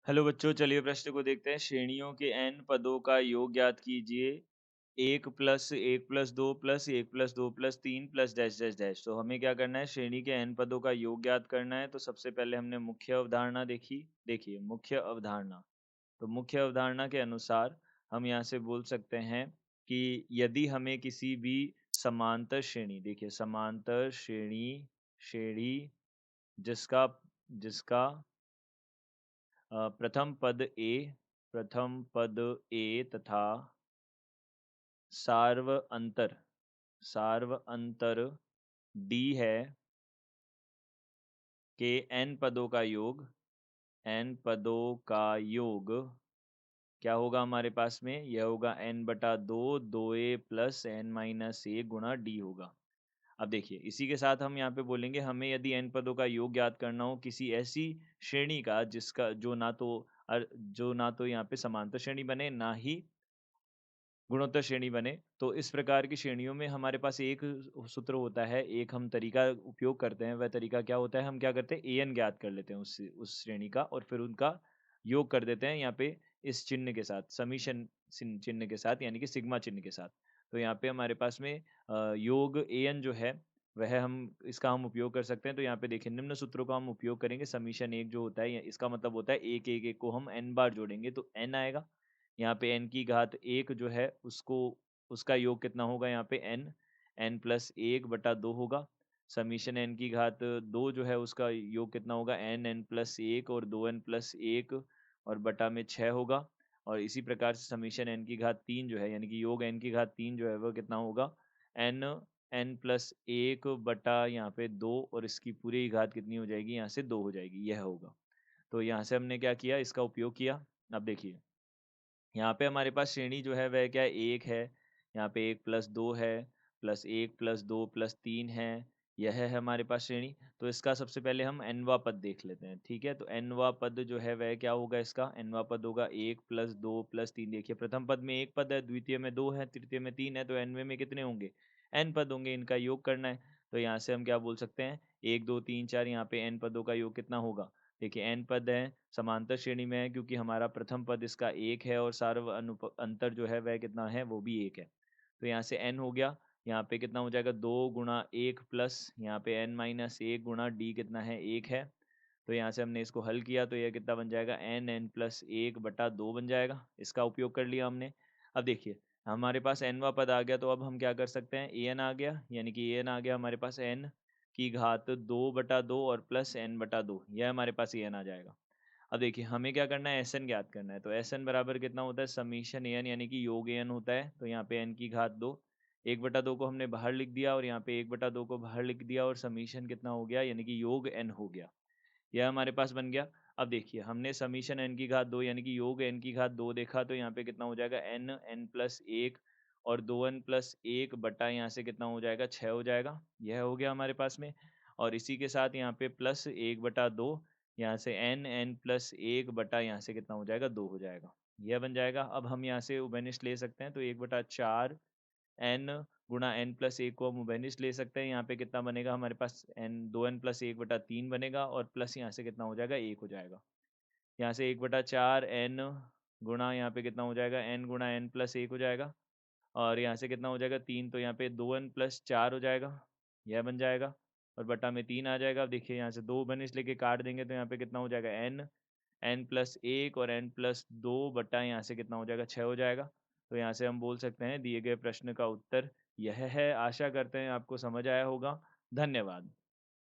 Hello बच्चों, चलिए प्रश्न को देखते हैं। श्रेणियों के n पदों का योग ज्ञात कीजिए। 1+1+2+1+2+3 डैश डैश डैश। तो हमें क्या करना है? श्रेणी के n पदों का योग ज्ञात करना है। तो सबसे पहले हमने मुख्य अवधारणा देखी। देखिए मुख्य अवधारणा, तो मुख्य अवधारणा के अनुसार हम यहाँ से बोल सकते हैं कि यदि हमें किसी भी समांतर श्रेणी, देखिए समांतर श्रेणी, श्रेणी जिसका जिसका प्रथम पद ए तथा सार्व अंतर डी है के n पदों का योग, n पदों का योग क्या होगा हमारे पास में? यह होगा n/2 प्लस n-1 गुणा डी होगा। अब देखिए इसी के साथ हम यहाँ पे बोलेंगे हमें यदि n पदों का योग ज्ञात करना हो किसी ऐसी श्रेणी का जिसका जो ना तो यहाँ पे समांतर श्रेणी बने ना ही गुणोत्तर श्रेणी बने, तो इस प्रकार की श्रेणियों में हमारे पास एक सूत्र होता है, एक हम तरीका उपयोग करते हैं। वह तरीका क्या होता है? हम क्या करते हैं, an ज्ञात कर लेते हैं उस श्रेणी का और फिर उनका योग कर देते हैं यहाँ पे इस चिन्ह के साथ, समीशन चिन्ह के साथ, यानी कि सिग्मा चिन्ह के साथ। तो यहाँ पे हमारे पास में योग an जो है वह हम उपयोग कर सकते हैं। तो यहाँ पे देखिए निम्न सूत्रों का हम उपयोग करेंगे। समीशन एक जो होता है, इसका मतलब होता है एक एक एक को हम n बार जोड़ेंगे तो n आएगा। यहाँ पे n की घात 1 जो है उसका योग कितना होगा? यहाँ पे n+1/2 होगा। समीशन n की घात 2 जो है उसका योग कितना होगा? n+1 और 2n+1 और बटा में 6 होगा। और इसी प्रकार से समीशन n की घात 3 जो है, यानी कि योग n की घात 3 जो है वह कितना होगा? n+1 बटा यहाँ पे 2 और इसकी पूरी घात कितनी हो जाएगी? यहाँ से 2 हो जाएगी, यह होगा। तो यहाँ से हमने क्या किया? इसका उपयोग किया। अब देखिए यहाँ पे हमारे पास श्रेणी जो है वह क्या है? एक है। यहाँ पे 1+2 है, +1+2+3 है। यह है हमारे पास श्रेणी। तो इसका सबसे पहले हम nवा पद देख लेते हैं, ठीक है? तो nवा पद जो है वह क्या होगा? इसका nवा पद होगा 1+2+3। देखिए प्रथम पद में एक पद है, द्वितीय में 2 है, तृतीय में 3 है, तो nवे में कितने होंगे? n पद होंगे, इनका योग करना है। तो यहाँ से हम क्या बोल सकते हैं? 1 2 3 4, यहाँ पे n पदों का योग कितना होगा? देखिए n पद है, समांतर श्रेणी में है क्योंकि हमारा प्रथम पद इसका 1 है और अंतर जो है वह कितना है? वो भी 1 है। तो यहाँ से n हो गया। यहाँ पे कितना हो जाएगा? 2 गुणा 1 प्लस यहाँ पे n-1 गुणा d कितना है? 1 है। तो यहाँ से हमने इसको हल किया तो यह कितना बन जाएगा? n+1/2 बन जाएगा। इसका उपयोग कर लिया हमने। अब देखिए हमारे पास nवा पद आ गया, तो अब हम क्या कर सकते हैं? an आ गया, यानी कि an आ गया हमारे पास n की घात 2/2 और प्लस n/2, यह हमारे पास an आ जाएगा। अब देखिए हमें क्या करना है? Sn ज्ञात करना है। तो Sn बराबर कितना होता है? समीशन an, यानी कि योग an होता है। तो यहाँ पे n की घात 2, 1/2 को हमने बाहर लिख दिया और यहाँ पे 1/2 को बाहर लिख दिया और समीशन कितना हो गया? यानी कि योग n हो गया। यह हमारे पास बन गया। अब देखिए हमने समीशन n की घात 2 यानी कि योग n की घात 2 देखा, तो यहाँ पे कितना हो जाएगा? n+1 और 2n+1 बटा यहाँ से कितना हो जाएगा? 6 हो जाएगा। यह हो गया हमारे पास में। और इसी के साथ यहाँ पे प्लस 1/2, यहाँ से n+1 बटा यहाँ से कितना हो जाएगा? 2 हो जाएगा। यह बन जाएगा। अब हम यहाँ से उभयनिष्ठ ले सकते हैं, तो 1/4 n गुणा n+1 को हम उभयनिष्ठ ले सकते हैं। यहाँ पे कितना बनेगा हमारे पास? n 2n+1/3 बनेगा और प्लस यहाँ से कितना हो जाएगा? 1 हो जाएगा। यहाँ से 1/4 n गुणा यहाँ पे कितना हो जाएगा? n गुणा n+1 हो जाएगा और यहाँ से कितना हो जाएगा? 3, तो यहाँ पे 2n+4 हो जाएगा, यह बन जाएगा और बटा में 3 आ जाएगा। अब देखिए यहाँ से 2 उभयनिष्ठ लेके काट देंगे तो यहाँ पे कितना हो जाएगा? n+1 और n+2 बटा यहाँ से कितना हो जाएगा? 6 हो जाएगा। तो यहाँ से हम बोल सकते हैं दिए गए प्रश्न का उत्तर यह है। आशा करते हैं आपको समझ आया होगा। धन्यवाद।